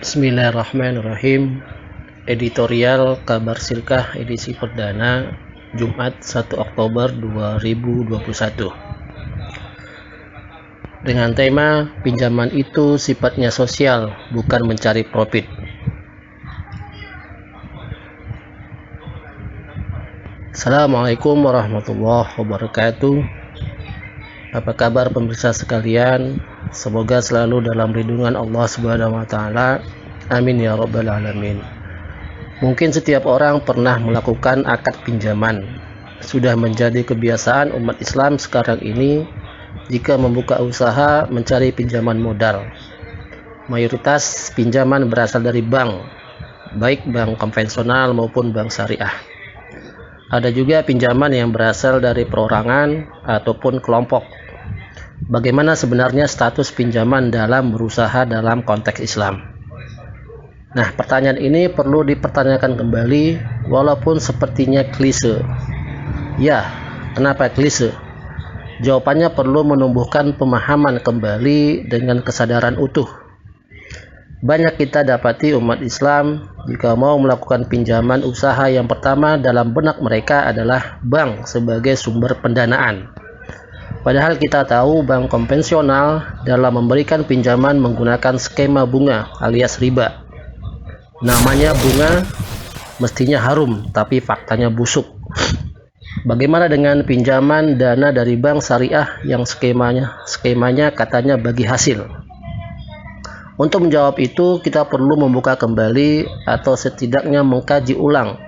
Bismillahirrahmanirrahim. Editorial Kabar Silkah edisi perdana Jumat 1 Oktober 2021 dengan tema pinjaman itu sifatnya sosial, bukan mencari profit. Assalamualaikum warahmatullahi wabarakatuh. Apa kabar pemirsa sekalian? Semoga selalu dalam lindungan Allah Subhanahu wa taala. Amin ya rabbal alamin. Mungkin setiap orang pernah melakukan akad pinjaman. Sudah menjadi kebiasaan umat Islam sekarang ini jika membuka usaha mencari pinjaman modal. Mayoritas pinjaman berasal dari bank, baik bank konvensional maupun bank syariah. Ada juga pinjaman yang berasal dari perorangan ataupun kelompok. Bagaimana sebenarnya status pinjaman dalam berusaha dalam konteks Islam? Nah, pertanyaan ini perlu dipertanyakan kembali walaupun sepertinya klise. Ya, kenapa klise? Jawabannya perlu menumbuhkan pemahaman kembali dengan kesadaran utuh. Banyak kita dapati umat Islam jika mau melakukan pinjaman usaha, yang pertama dalam benak mereka adalah bank sebagai sumber pendanaan. Padahal kita tahu bank konvensional dalam memberikan pinjaman menggunakan skema bunga alias riba. Namanya bunga mestinya harum, tapi faktanya busuk. Bagaimana dengan pinjaman dana dari bank syariah yang skemanya katanya bagi hasil? Untuk menjawab itu, kita perlu membuka kembali atau setidaknya mengkaji ulang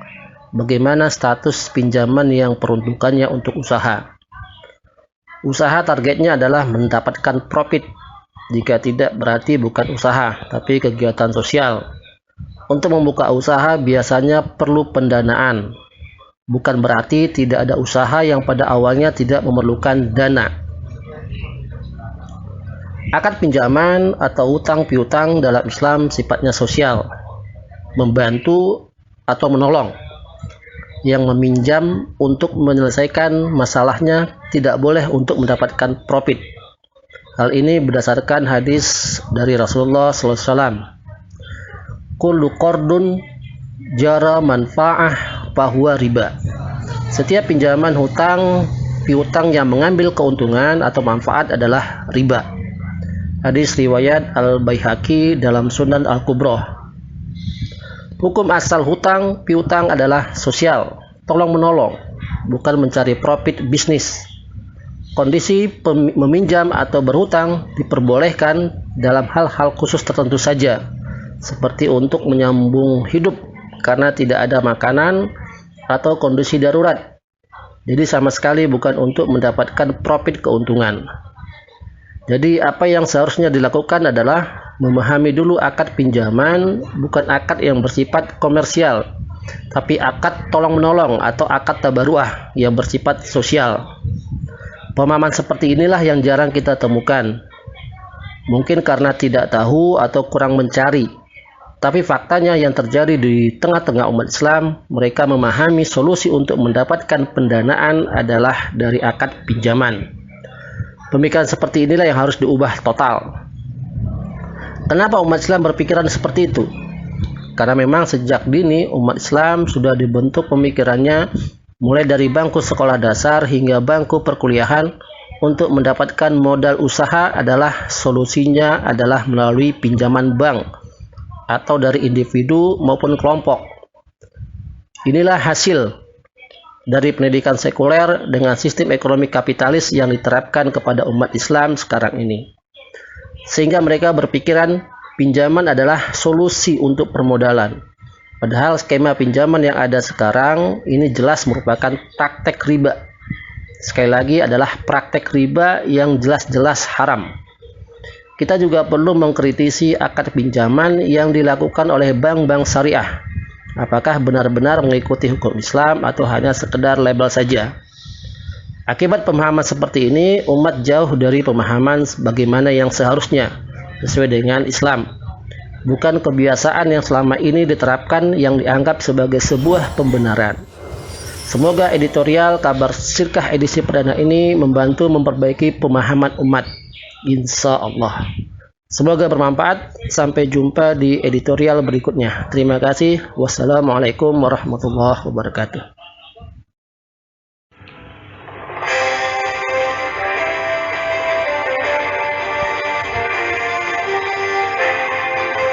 bagaimana status pinjaman yang peruntukannya untuk usaha. Usaha targetnya adalah mendapatkan profit. Jika tidak, berarti bukan usaha, tapi kegiatan sosial. Untuk membuka usaha biasanya perlu pendanaan. Bukan berarti tidak ada usaha yang pada awalnya tidak memerlukan dana. Akad pinjaman atau utang piutang dalam Islam sifatnya sosial, membantu atau menolong. Yang meminjam untuk menyelesaikan masalahnya tidak boleh untuk mendapatkan profit. Hal ini berdasarkan hadis dari Rasulullah SAW. Kullu qardun jara manfa'ah fahuwa riba. Setiap pinjaman hutang piutang yang mengambil keuntungan atau manfaat adalah riba. Hadis riwayat Al-Baihaqi dalam Sunan Al-Kubra. Hukum asal hutang piutang adalah sosial, tolong menolong, bukan mencari profit bisnis. Kondisi meminjam atau berhutang diperbolehkan dalam hal-hal khusus tertentu saja, seperti untuk menyambung hidup karena tidak ada makanan atau kondisi darurat. Jadi sama sekali bukan untuk mendapatkan profit keuntungan. Jadi apa yang seharusnya dilakukan adalah memahami dulu akad pinjaman, bukan akad yang bersifat komersial, tapi akad tolong-menolong atau akad tabaruah yang bersifat sosial. Pemahaman seperti inilah yang jarang kita temukan. Mungkin karena tidak tahu atau kurang mencari. Tapi faktanya yang terjadi di tengah-tengah umat Islam, mereka memahami solusi untuk mendapatkan pendanaan adalah dari akad pinjaman. Pemikiran seperti inilah yang harus diubah total. Kenapa umat Islam berpikiran seperti itu? Karena memang sejak dini umat Islam sudah dibentuk pemikirannya mulai dari bangku sekolah dasar hingga bangku perkuliahan. Untuk mendapatkan modal usaha adalah solusinya adalah melalui pinjaman bank atau dari individu maupun kelompok. Inilah hasil dari pendidikan sekuler dengan sistem ekonomi kapitalis yang diterapkan kepada umat Islam sekarang ini. Sehingga mereka berpikiran pinjaman adalah solusi untuk permodalan. Padahal skema pinjaman yang ada sekarang ini jelas merupakan praktek riba. Sekali lagi adalah praktek riba yang jelas-jelas haram. Kita juga perlu mengkritisi akad pinjaman yang dilakukan oleh bank-bank syariah. Apakah benar-benar mengikuti hukum Islam atau hanya sekedar label saja? Akibat pemahaman seperti ini, umat jauh dari pemahaman bagaimana yang seharusnya sesuai dengan Islam. Bukan kebiasaan yang selama ini diterapkan yang dianggap sebagai sebuah pembenaran. Semoga editorial Kabar Silkah edisi perdana ini membantu memperbaiki pemahaman umat. Insya Allah. Semoga bermanfaat. Sampai jumpa di editorial berikutnya. Terima kasih. Wassalamualaikum warahmatullahi wabarakatuh.